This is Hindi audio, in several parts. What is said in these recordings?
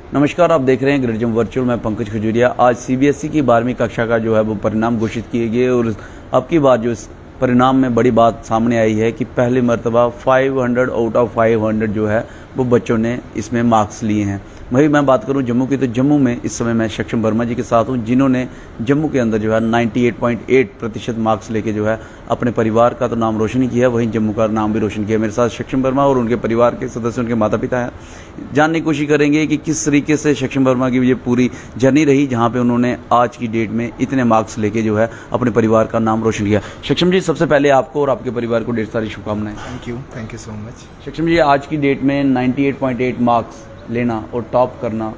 नमस्कार, आप देख रहे हैं ग्रेड जम वर्चुअल। मैं पंकज खजूरिया। आज सीबीएसई की 12वीं कक्षा का जो है वो परिणाम घोषित किए गए और अब की बात जो इस परिणाम में बड़ी बात सामने आई है कि पहली मर्तबा 500 आउट ऑफ 500 जो है वो बच्चों ने इसमें मार्क्स लिए हैं। वही मैं बात करूं जम्मू की, तो जम्मू में इस समय मैं सक्षम वर्मा जी के साथ हूं, जिन्होंने जम्मू के अंदर जो है 98.8% मार्क्स लेके जो है अपने परिवार का तो नाम रोशन ही किया, वहीं जम्मू का नाम भी रोशन किया। मेरे साथ सक्षम वर्मा और उनके परिवार के सदस्य, उनके माता पिता हैं। जानने की कोशिश करेंगे कि किस तरीके से सक्षम वर्मा की ये पूरी जर्नी रही, जहाँ पे उन्होंने आज की डेट में इतने मार्क्स लेके जो है अपने परिवार का नाम रोशन किया। सक्षम जी, सबसे पहले आपको और आपके परिवार को ढेर सारी शुभकामनाएं। Thank you so much. सक्षम जी, आज की डेट में 98.8 मार्क्स लेना और टॉप करना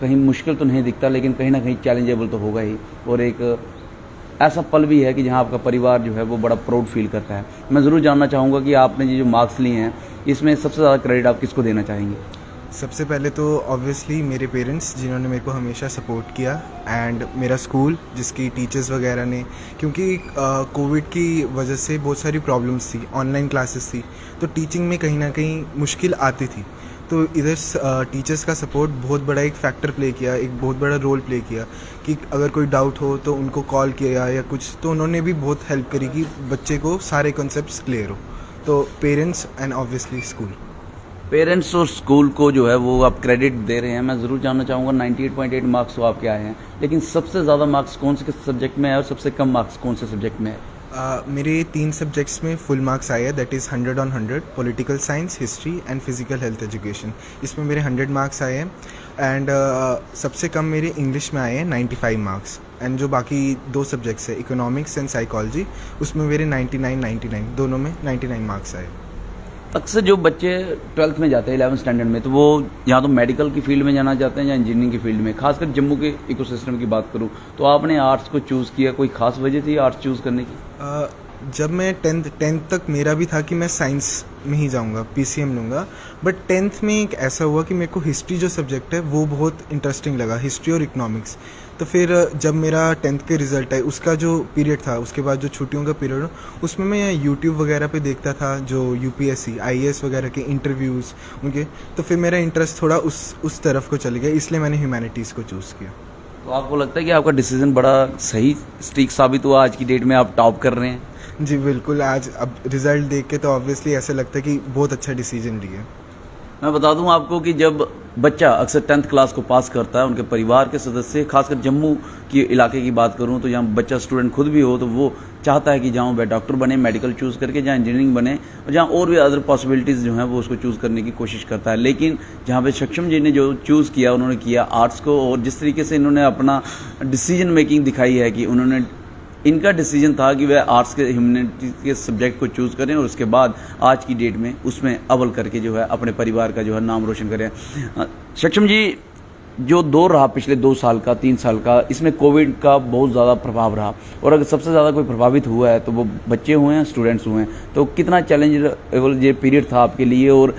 कहीं मुश्किल तो नहीं दिखता, लेकिन कहीं ना कहीं चैलेंजेबल तो होगा ही, और एक ऐसा पल भी है कि जहां आपका परिवार जो है वो बड़ा प्राउड फील करता है। मैं ज़रूर जानना चाहूँगा कि आपने ये जो मार्क्स लिए हैं इसमें सबसे ज़्यादा क्रेडिट आप किसको देना चाहेंगे? सबसे पहले तो ऑब्वियसली मेरे पेरेंट्स, जिन्होंने मेरे को हमेशा सपोर्ट किया, एंड मेरा स्कूल जिसकी टीचर्स वगैरह ने, क्योंकि कोविड की वजह से बहुत सारी प्रॉब्लम्स थी, ऑनलाइन क्लासेस थी, तो टीचिंग में कहीं ना कहीं मुश्किल आती थी। तो इधर टीचर्स का सपोर्ट बहुत बड़ा एक फैक्टर प्ले किया, एक बहुत बड़ा रोल प्ले किया कि अगर कोई डाउट हो तो उनको कॉल किया या कुछ, तो उन्होंने भी बहुत हेल्प करी कि बच्चे को सारे कॉन्सेप्ट्स क्लियर हो। तो parents and obviously school. Parents और स्कूल को जो है वो आप क्रेडिट दे रहे हैं। मैं ज़रूर जानना चाहूँगा 98.8 मार्क्स तो आपके आए हैं, लेकिन सबसे ज़्यादा मार्क्स कौन से सब्जेक्ट में है और सबसे कम मार्क्स कौन से सब्जेक्ट में है? मेरे 3 सब्जेक्ट्स में फुल मार्क्स आए हैं, that is 100 on 100, political science, history and physical health education. इसमें मेरे 100 मार्क्स आए हैं। एंड सबसे कम मेरे इंग्लिश में आए हैं 95 मार्क्स। एंड जो बाकी 2 सब्जेक्ट्स है, इकोनॉमिक्स एंड साइकोलॉजी, उसमें मेरे 99 दोनों में 99 मार्क्स आए। अक्सर जो बच्चे 12th में जाते हैं, 11th स्टैंडर्ड में, तो वो या तो मेडिकल की फील्ड में जाना चाहते हैं या इंजीनियरिंग की फील्ड में। खासकर जम्मू के इकोसिस्टम की बात करूं तो आपने आर्ट्स को चूज़ किया, कोई खास वजह थी आर्ट्स चूज़ करने की? जब मैं टेंथ तक मेरा भी था कि मैं साइंस में ही जाऊंगा, पीसीएम लूँगा, बट 10th में एक ऐसा हुआ कि मेरे को हिस्ट्री जो सब्जेक्ट है वो बहुत इंटरेस्टिंग लगा, हिस्ट्री और इकोनॉमिक्स। तो फिर जब मेरा 10th के रिजल्ट है, उसका जो पीरियड था, उसके बाद जो छुट्टियों का पीरियड हो, उसमें मैं यूट्यूब वगैरह पे देखता था जो यूपीएससी आईएएस वगैरह के इंटरव्यूज़ उनके, तो फिर मेरा इंटरेस्ट थोड़ा उस तरफ को चले गया, इसलिए मैंने ह्यूमैनिटीज़ को चूज़ किया। तो आपको लगता है कि आपका डिसीजन बड़ा सही स्ट्रीक साबित हुआ, आज की डेट में आप टॉप कर रहे हैं? जी बिल्कुल। आज अब रिजल्ट देख के तो ऑब्वियसली ऐसा लगता है कि बहुत अच्छा डिसीजन लिया। मैं बता दूं आपको कि जब बच्चा अक्सर 10th क्लास को पास करता है, उनके परिवार के सदस्य, खासकर जम्मू के इलाके की बात करूं तो जहां बच्चा स्टूडेंट खुद भी हो, तो वो चाहता है कि जहां वह डॉक्टर बने, मेडिकल चूज़ करके, जहां इंजीनियरिंग बने, और जहां और भी अदर पॉसिबिलिटीज़ जो हैं वो उसको चूज़ करने की कोशिश करता है। लेकिन जहां पे सक्षम जी ने जो चूज़ किया, उन्होंने किया आर्ट्स को, और जिस तरीके से इन्होंने अपना डिसीजन मेकिंग दिखाई है कि उन्होंने, इनका डिसीजन था कि वह आर्ट्स के ह्यूमैनिटीज़ के सब्जेक्ट को चूज़ करें और उसके बाद आज की डेट में उसमें अव्वल करके जो है अपने परिवार का जो है नाम रोशन करें। सक्षम जी, जो दौर रहा पिछले 2 साल का, 3 साल का, इसमें कोविड का बहुत ज़्यादा प्रभाव रहा, और अगर सबसे ज़्यादा कोई प्रभावित हुआ है तो वो बच्चे हुए हैं, स्टूडेंट्स हुए हैं। तो कितना चैलेंजेबल ये पीरियड था आपके लिए, और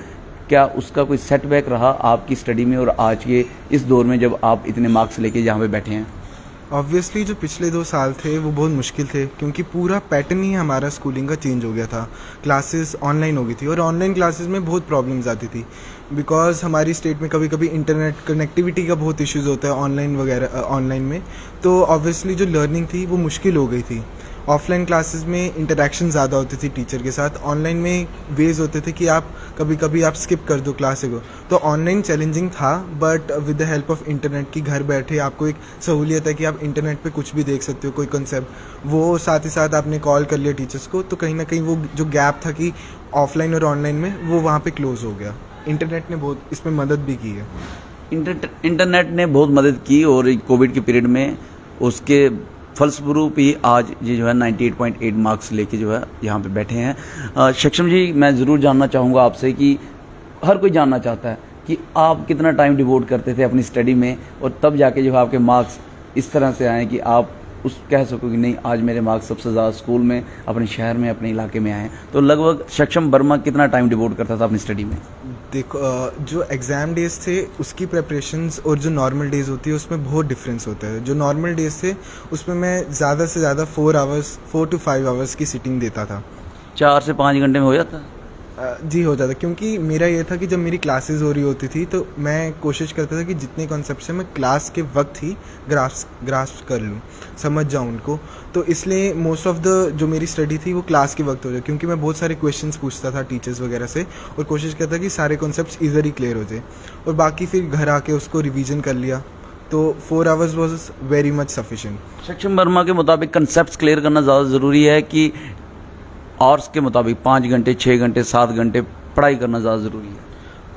क्या उसका कोई सेटबैक रहा आपकी स्टडी में और आज के इस दौर में जब आप इतने मार्क्स लेके यहाँ पे बैठे हैं? ऑब्वियसली जो पिछले 2 साल थे वो बहुत मुश्किल थे, क्योंकि पूरा पैटर्न ही हमारा स्कूलिंग का चेंज हो गया था। क्लासेस ऑनलाइन हो गई थी, और ऑनलाइन क्लासेस में बहुत प्रॉब्लम्स आती थी, बिकॉज हमारी स्टेट में कभी कभी इंटरनेट कनेक्टिविटी का बहुत इश्यूज होता है ऑनलाइन वगैरह, ऑनलाइन में। तो ऑब्वियसली जो लर्निंग थी वो मुश्किल हो गई थी। ऑफलाइन क्लासेस में इंटरेक्शन ज़्यादा होती थी टीचर के साथ, ऑनलाइन में वेज होते थे कि आप कभी कभी आप स्किप कर दो क्लासे को। तो ऑनलाइन चैलेंजिंग था, but with the help of internet की घर बैठे आपको एक सहूलियत है कि आप इंटरनेट पे कुछ भी देख सकते हो, कोई कंसेप्ट, वो साथ ही साथ आपने कॉल कर लिया टीचर्स को, तो कहीं ना कहीं वो जो गैप था कि ऑफलाइन और ऑनलाइन में, वो वहाँ पे क्लोज हो गया। इंटरनेट ने बहुत इसमें मदद भी की है। इंटरनेट ने बहुत मदद की, और कोविड के पीरियड में उसके फलस्वरूप ही आज ये जो है 98.8 मार्क्स लेके जो है यहाँ पे बैठे हैं। सक्षम जी, मैं ज़रूर जानना चाहूँगा आपसे कि हर कोई जानना चाहता है कि आप कितना टाइम डिवोट करते थे अपनी स्टडी में, और तब जाके जो है आपके मार्क्स इस तरह से आए कि आप उस कह सको कि नहीं, आज मेरे मार्क्स सबसे ज़्यादा स्कूल में, अपने शहर में, अपने इलाके में आए हैं। तो लगभग सक्षम वर्मा कितना टाइम डिवोट करता था अपनी स्टडी में? देखो, जो एग्ज़ाम डेज थे उसकी प्रेपरेशंस और जो नॉर्मल डेज होती है उसमें बहुत डिफरेंस होता है। जो नॉर्मल डेज थे उसमें मैं ज़्यादा से ज़्यादा 4 to 5 आवर्स की सिटिंग देता था। 4 से 5 घंटे में हो जाता? जी हो जाता, क्योंकि मेरा ये था कि जब मेरी क्लासेस हो रही होती थी तो मैं कोशिश करता था कि जितने कॉन्सेप्ट्स हैं मैं क्लास के वक्त ही ग्रास्प कर लूँ, समझ जाऊँ उनको। तो इसलिए मोस्ट ऑफ द जो मेरी स्टडी थी वो क्लास के वक्त हो जाए, क्योंकि मैं बहुत सारे क्वेश्चंस पूछता था टीचर्स वगैरह से और कोशिश करता था कि सारे कॉन्सेप्ट्स इजीली क्लियर हो जाए, और बाकी फिर घर आके उसको रिवीजन कर लिया। तो 4 hours was very much sufficient. सक्षम वर्मा के मुताबिक कंसेप्ट क्लियर करना ज़्यादा ज़रूरी है कि आवर्स के मुताबिक 5 घंटे, 6 घंटे, 7 घंटे पढ़ाई करना ज़्यादा ज़रूरी है?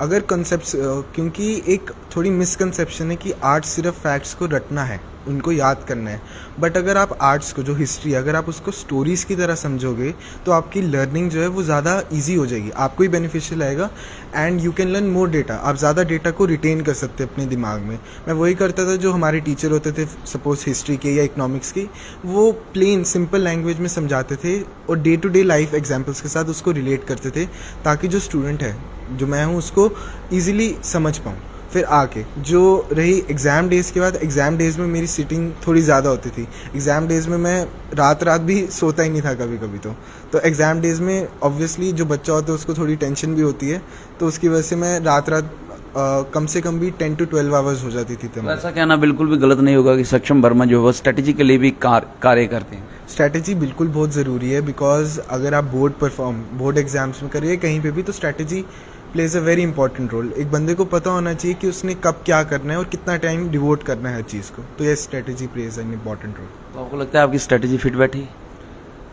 अगर कॉन्सेप्ट्स, क्योंकि एक थोड़ी मिसकंसेप्शन है कि आर्ट्स सिर्फ फैक्ट्स को रटना है, उनको याद करना है। बट अगर आप आर्ट्स को, जो हिस्ट्री, अगर आप उसको स्टोरीज़ की तरह समझोगे तो आपकी लर्निंग जो है वो ज़्यादा इजी हो जाएगी, आपको ही बेनिफिशियल आएगा, and you can learn more data. आप ज़्यादा डेटा को रिटेन कर सकते हैं अपने दिमाग में। मैं वही करता था जो हमारे टीचर होते थे, सपोज हिस्ट्री के या इकोनॉमिक्स की, वो प्लेन सिंपल लैंग्वेज में समझाते थे और day to day life examples के साथ उसको रिलेट करते थे, ताकि जो स्टूडेंट है, जो मैं हूँ, उसको ईजिली समझ पाऊँ। फिर आके जो रही एग्ज़ाम डेज़ के बाद, एग्ज़ाम डेज़ में मेरी सिटिंग थोड़ी ज़्यादा होती थी। एग्ज़ाम डेज़ में मैं रात भी सोता ही नहीं था कभी कभी। तो एग्ज़ाम डेज़ में ऑब्वियसली जो बच्चा होता है उसको थोड़ी टेंशन भी होती है, तो उसकी वजह से मैं रात कम से कम भी 10 to 12 आवर्स हो जाती थी। तो ऐसा कहना बिल्कुल भी गलत नहीं होगा कि सक्षम वर्मा जो है वो स्ट्रेटेजी के लिए भी कार्य करते हैं। स्ट्रैटेजी बिल्कुल बहुत ज़रूरी है, बिकॉज अगर आप बोर्ड एग्जाम्स में करिए कहीं पे भी, तो strategy plays a very important role. एक बंदे को पता होना चाहिए कि उसने कब क्या करना है और कितना टाइम डिवोट करना है हर चीज़ को, तो ये strategy plays an important role. तो आपको लगता है आपकी स्ट्रेटेजी फिट बैठी?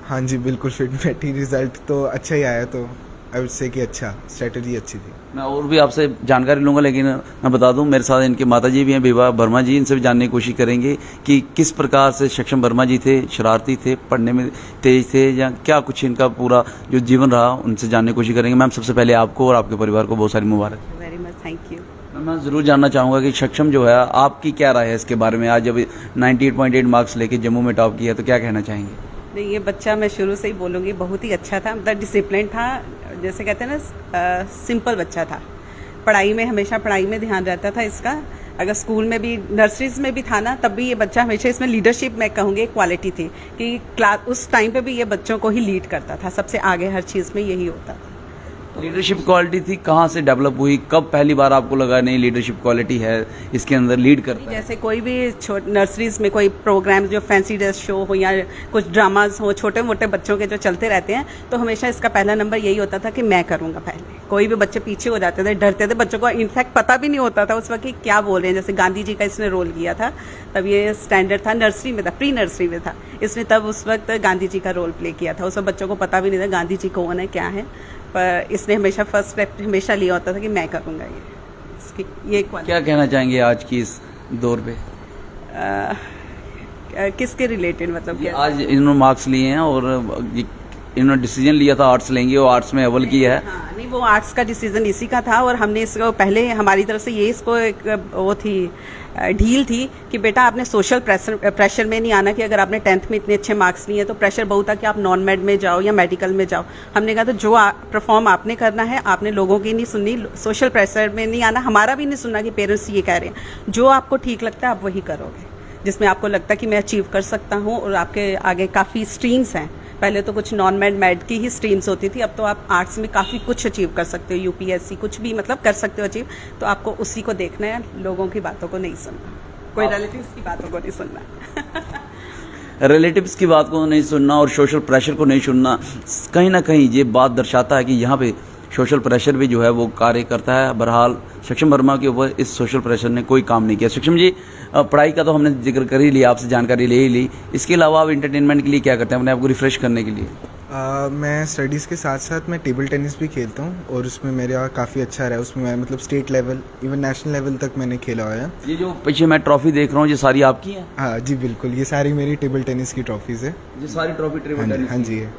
हाँ जी, बिल्कुल फिट बैठी। रिजल्ट तो अच्छा ही आया, तो आई वुड से कि अच्छा, स्ट्रैटेजी अच्छी थी। मैं और भी आपसे जानकारी लूँगा, लेकिन मैं बता दूं मेरे साथ इनके माताजी भी हैं, विभा वर्मा जी। इनसे भी जानने की कोशिश करेंगे कि किस प्रकार से सक्षम वर्मा जी थे, शरारती थे, पढ़ने में तेज थे, या क्या कुछ इनका पूरा जो जीवन रहा, उनसे जानने की कोशिश करेंगे। मैम, सबसे पहले आपको और आपके परिवार को बहुत सारी मुबारक। Very much, thank you. मैं ज़रूर जानना चाहूँगा कि सक्षम जो है, आपकी क्या राय है इसके बारे में? आज जब 98.8 मार्क्स लेके जम्मू में टॉप किया, तो क्या कहना चाहेंगे? नहीं, ये बच्चा मैं शुरू से ही बोलूँगी बहुत ही अच्छा था, मतलब डिसिप्लिन था, जैसे कहते हैं ना, सिंपल बच्चा था। पढ़ाई में, हमेशा पढ़ाई में ध्यान रहता था इसका। अगर स्कूल में भी, नर्सरीज में भी था ना, तब भी ये बच्चा हमेशा, इसमें लीडरशिप मैं कहूँगी एक क्वालिटी थी कि क्लास उस टाइम पे भी ये बच्चों को ही लीड करता था, सबसे आगे हर चीज़ में यही होता था। लीडरशिप क्वालिटी थी, कहाँ से डेवलप हुई? कब पहली बार आपको लगा नहीं लीडरशिप क्वालिटी है, इसके अंदर लीड करता है? जैसे कोई भी नर्सरीज में कोई प्रोग्राम, जो फैंसी ड्रेस शो हो या कुछ ड्रामाज हो, छोटे मोटे बच्चों के जो चलते रहते हैं, तो हमेशा इसका पहला नंबर यही होता था कि मैं करूँगा पहले। कोई भी बच्चे पीछे हो जाते थे, डरते थे, बच्चों को इनफैक्ट पता भी नहीं होता था उस वक्त कि क्या बोल रहे हैं। जैसे गांधी जी का इसने रोल किया था, तब ये स्टैंडर्ड था, नर्सरी में था, प्री नर्सरी में था, इसने तब उस वक्त गांधी जी का रोल प्ले किया था। उस वक्त बच्चों को पता भी नहीं था गांधी जी कौन है, क्या है, पर इसने हमेशा फर्स्ट स्टेप हमेशा लिया होता था कि मैं करूँगा ये। इसकी ये क्या कहना चाहेंगे आज की इस दौर पे? किसके रिलेटेड, मतलब क्या? आज इन्होंने मार्क्स लिए हैं और इन्होंने डिसीजन लिया था आर्ट्स लेंगे और आर्ट्स में अव्वल किया है। हाँ, नहीं, वो आर्ट्स का डिसीजन इसी का था, और हमने इसको पहले, हमारी तरफ से ये इसको एक वो थी, ढील थी कि बेटा आपने सोशल प्रेशर में नहीं आना, कि अगर आपने 10th में इतने अच्छे मार्क्स लिए तो प्रेशर बहुत था कि आप नॉन मेड में जाओ या मेडिकल में जाओ। हमने कहा तो जो परफॉर्म आपने करना है, आपने लोगों की नहीं सुननी, सोशल प्रेशर में नहीं आना, हमारा भी नहीं सुनना कि पेरेंट्स ये कह रहे हैं। जो आपको ठीक लगता है आप वही करोगे, जिसमें आपको लगता है कि मैं अचीव कर सकता हूँ। और आपके आगे काफ़ी स्ट्रीम्स हैं, पहले तो कुछ नॉन मेड की ही स्ट्रीम्स होती थी, अब तो आप आर्ट्स में काफ़ी कुछ अचीव कर सकते हो, यूपीएससी कुछ भी मतलब कर सकते हो अचीव। तो आपको उसी को देखना है, लोगों की बातों को नहीं सुनना, कोई रिलेटिव्स की बातों को नहीं सुनना। रिलेटिव्स की बात को नहीं सुनना और सोशल प्रेशर को नहीं सुनना, कहीं ना कहीं ये बात दर्शाता है कि यहाँ पे सोशल प्रेशर भी जो है वो कार्य करता है। बहरहाल सक्षम वर्मा के ऊपर इस सोशल प्रेशर ने कोई काम नहीं किया। सक्षम जी, पढ़ाई का तो हमने जिक्र कर ही लिया, आपसे जानकारी ले ही ली, इसके अलावा आप इंटरटेनमेंट के लिए क्या करते हैं, अपने आप को रिफ्रेश करने के लिए? मैं स्टडीज़ के साथ साथ मैं टेबल टेनिस भी खेलता हूँ, और उसमें मेरा काफ़ी अच्छा रहा है। उसमें मैं मतलब state level, even national level तक मैंने खेला हुआ है। ये जो पीछे मैं ट्रॉफी देख रहा हूँ, ये सारी आपकी हैं? हाँ जी, बिल्कुल, ये सारी मेरी टेबल टेनिस की ट्रॉफीज़ है। ये सारी ट्रॉफी टेबल टेनिस? हाँ जी है।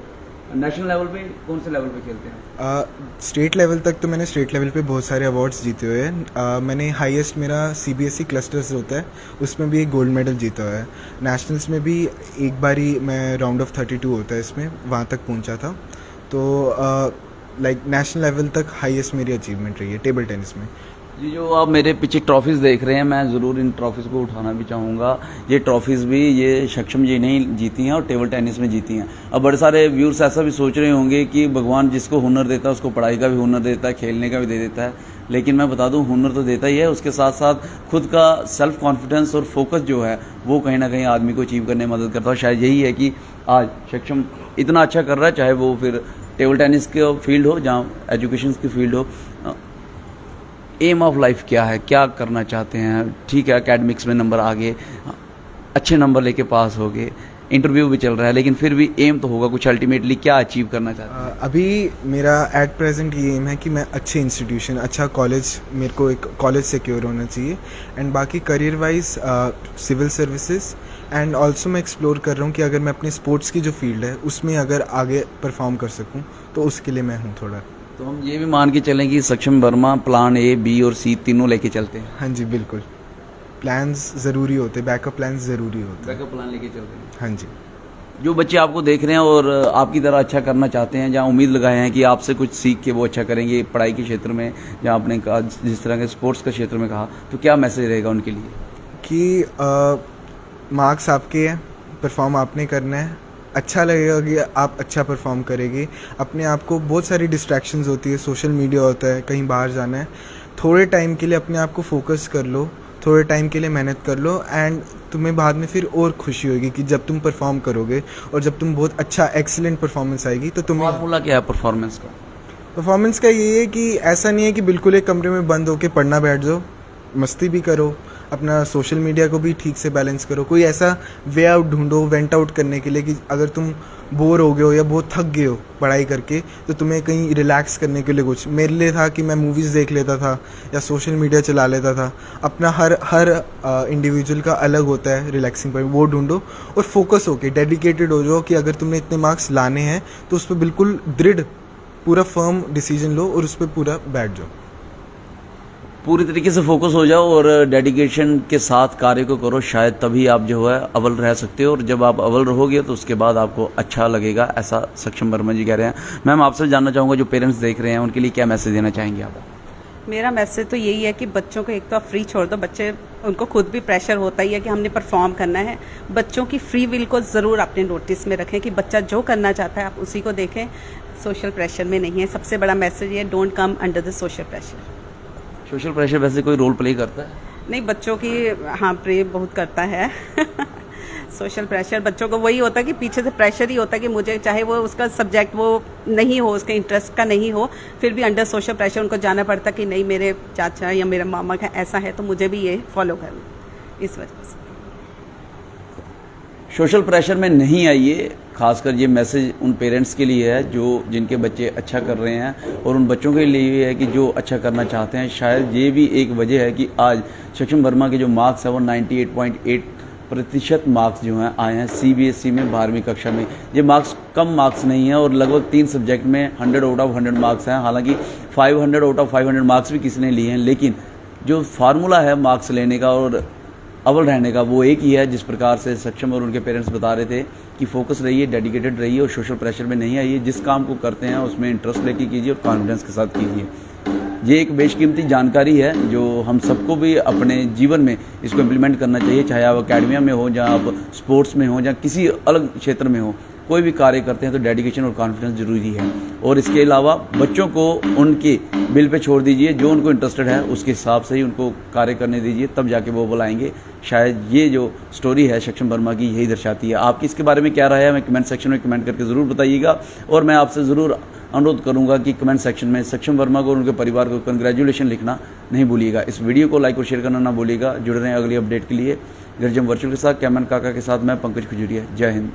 नेशनल लेवल पे कौन से लेवल पे खेलते हैं? स्टेट लेवल तक तो मैंने स्टेट लेवल पे बहुत सारे अवार्ड्स जीते हुए हैं। मैंने हाईएस्ट, मेरा सीबीएसई क्लस्टर्स होता है, उसमें भी एक गोल्ड मेडल जीता हुआ है। नेशनल्स में भी एक बारी मैं राउंड ऑफ 32 होता है इसमें, वहाँ तक पहुँचा था। तो लाइक नेशनल लेवल तक हाईएस्ट मेरी अचीवमेंट रही है टेबल टेनिस में। ये जो आप मेरे पीछे ट्रॉफीज़ देख रहे हैं, मैं ज़रूर इन ट्रॉफीज़ को उठाना भी चाहूँगा। ये ट्रॉफीज़ भी ये सक्षम जी ने ही जीती हैं और टेबल टेनिस में जीती हैं। अब बड़े सारे व्यूअर्स ऐसा भी सोच रहे होंगे कि भगवान जिसको हुनर देता है उसको पढ़ाई का भी हुनर देता है, खेलने का भी दे देता है। लेकिन मैं बता दूं, हुनर तो देता ही है, उसके साथ साथ खुद का सेल्फ कॉन्फिडेंस और फोकस जो है वो कहीं ना कहीं आदमी को अचीव करने में मदद करता है। शायद यही है कि आज सक्षम इतना अच्छा कर रहा है, चाहे वो फिर टेबल टेनिस के फील्ड हो, जहाँ एजुकेशन की फील्ड हो। एम ऑफ लाइफ क्या है, क्या करना चाहते हैं? ठीक है, एकेडमिक्स में नंबर आ गए, अच्छे नंबर लेके पास हो गए, इंटरव्यू भी चल रहा है, लेकिन फिर भी एम तो होगा कुछ, अल्टीमेटली क्या अचीव करना चाहते हैं? अभी मेरा एट प्रेजेंट ये एम है कि मैं अच्छे इंस्टीट्यूशन, अच्छा कॉलेज, मेरे को एक कॉलेज सिक्योर होना चाहिए। एंड बाकी career wise civil services, and also मैं एक्सप्लोर कर रहा हूँ कि अगर मैं अपने स्पोर्ट्स की जो फील्ड है उसमें अगर आगे परफॉर्म कर सकूँ तो उसके लिए मैं हूँ थोड़ा। तो हम ये भी मान के चलें कि सक्षम वर्मा प्लान ए, बी और सी तीनों लेके चलते हैं। हाँ जी बिल्कुल, प्लान्स ज़रूरी होते, बैकअप प्लान्स ज़रूरी होते। बैकअप प्लान लेके चलते हैं। हाँ जी। जो बच्चे आपको देख रहे हैं और आपकी तरह अच्छा करना चाहते हैं, जहाँ उम्मीद लगाए हैं कि आपसे कुछ सीख के वो अच्छा करेंगे पढ़ाई के क्षेत्र में, जहाँ आपने कहा जिस तरह के स्पोर्ट्स के क्षेत्र में कहा, तो क्या मैसेज रहेगा उनके लिए? कि मार्क्स आपके हैं, परफॉर्म आपने करना है, अच्छा लगेगा कि आप अच्छा परफॉर्म करेंगे। अपने आप को, बहुत सारी डिस्ट्रैक्शंस होती है, सोशल मीडिया होता है, कहीं बाहर जाना है, थोड़े टाइम के लिए अपने आप को फोकस कर लो, थोड़े टाइम के लिए मेहनत कर लो, एंड तुम्हें बाद में फिर और खुशी होगी कि जब तुम परफॉर्म करोगे और जब तुम बहुत अच्छा एक्सीलेंट परफॉर्मेंस आएगी तो तुम्हें। फॉर्मूला क्या है परफॉर्मेंस का? परफॉर्मेंस का ये है कि ऐसा नहीं है कि बिल्कुल एक कमरे में बंद होके पढ़ना बैठ जाओ, मस्ती भी करो, अपना सोशल मीडिया को भी ठीक से बैलेंस करो, कोई ऐसा वे आउट ढूंढो वेंट आउट करने के लिए कि अगर तुम बोर हो गए हो या बहुत थक गए हो पढ़ाई करके तो तुम्हें कहीं रिलैक्स करने के लिए कुछ। मेरे लिए था कि मैं मूवीज़ देख लेता था या सोशल मीडिया चला लेता था। अपना हर इंडिविजुअल का अलग होता है रिलैक्सिंग पॉइंट, वो ढूंढो और फोकस होके डेडिकेटेड हो जाओ कि अगर तुमने इतने मार्क्स लाने हैं तो उस पर बिल्कुल दृढ़, पूरा फर्म डिसीजन लो और उस पर पूरा बैठ जाओ। पूरी तरीके से फोकस हो जाओ और डेडिकेशन के साथ कार्य को करो, शायद तभी आप जो है अव्वल रह सकते हो, और जब आप अव्वल रहोगे तो उसके बाद आपको अच्छा लगेगा, ऐसा सक्षम वर्मा जी कह रहे हैं। मैम, आपसे जानना चाहूँगा, जो पेरेंट्स देख रहे हैं उनके लिए क्या मैसेज देना चाहेंगे आप? मेरा मैसेज तो यही है कि बच्चों को एक तो आप फ्री छोड़ दो। बच्चे, उनको खुद भी प्रेशर होता ही है कि हमने परफॉर्म करना है। बच्चों की फ्री विल को ज़रूर अपने नोटिस में रखें कि बच्चा जो करना चाहता है आप उसी को देखें, सोशल प्रेशर में नहीं है। सबसे बड़ा मैसेज ये, don't come under the social pressure. Social pressure वैसे कोई रोल प्ले करता है? नहीं, बच्चों की हाँ प्रे बहुत करता है सोशल प्रेशर बच्चों को वही होता है कि पीछे से प्रेशर ही होता है कि मुझे, चाहे वो उसका सब्जेक्ट वो नहीं हो, उसके इंटरेस्ट का नहीं हो, फिर भी अंडर सोशल प्रेशर उनको जाना पड़ता कि नहीं, मेरे चाचा या मेरे मामा का ऐसा है तो मुझे भी ये फॉलो करना। इस वजह से सोशल प्रेशर में नहीं आइए। खासकर ये मैसेज उन पेरेंट्स के लिए है जो जिनके बच्चे अच्छा कर रहे हैं, और उन बच्चों के लिए भी है कि जो अच्छा करना चाहते हैं। शायद ये भी एक वजह है कि आज सक्षम वर्मा के जो मार्क्स है वो 98.8% मार्क्स जो हैं आए हैं CBSE में 12वीं कक्षा में। ये मार्क्स कम मार्क्स नहीं है, और लगभग 3 सब्जेक्ट में 100 आउट ऑफ 100 मार्क्स हैं। हालांकि 500 आउट ऑफ 500 मार्क्स भी किसी ने लिए हैं, लेकिन जो फार्मूला है मार्क्स लेने का और अव्वल रहने का वो एक ही है। जिस प्रकार से सक्षम और उनके पेरेंट्स बता रहे थे कि फोकस रहिए, डेडिकेटेड रहिए और सोशल प्रेशर में नहीं आइए। जिस काम को करते हैं उसमें इंटरेस्ट लेके कीजिए और कॉन्फिडेंस के साथ कीजिए। ये एक बेशकीमती जानकारी है जो हम सबको भी अपने जीवन में इसको इम्प्लीमेंट करना चाहिए, चाहे आप अकेडमिया में हो, जहाँ आप स्पोर्ट्स में हो, जहाँ किसी अलग क्षेत्र में हो। कोई भी कार्य करते हैं तो डेडिकेशन और कॉन्फिडेंस जरूरी है। और इसके अलावा बच्चों को उनके बिल पे छोड़ दीजिए, जो उनको इंटरेस्टेड है उसके हिसाब से ही उनको कार्य करने दीजिए, तब जाके वो बुलाएंगे। शायद ये जो स्टोरी है सक्षम वर्मा की यही दर्शाती है। आपकी इसके बारे में क्या राय है, हमें कमेंट सेक्शन में कमेंट करके ज़रूर बताइएगा। और मैं आपसे ज़रूर अनुरोध करूंगा कि कमेंट सेक्शन में सक्षम वर्मा को और उनके परिवार को कंग्रेचुलेशन लिखना नहीं भूलिएगा। इस वीडियो को लाइक और शेयर करना ना भूलिएगा। जुड़े रहें अगली अपडेट के लिए। गर्जम वर्चुअल के साथ कैमन काका के साथ मैं पंकज खजूरिया। जय हिंद।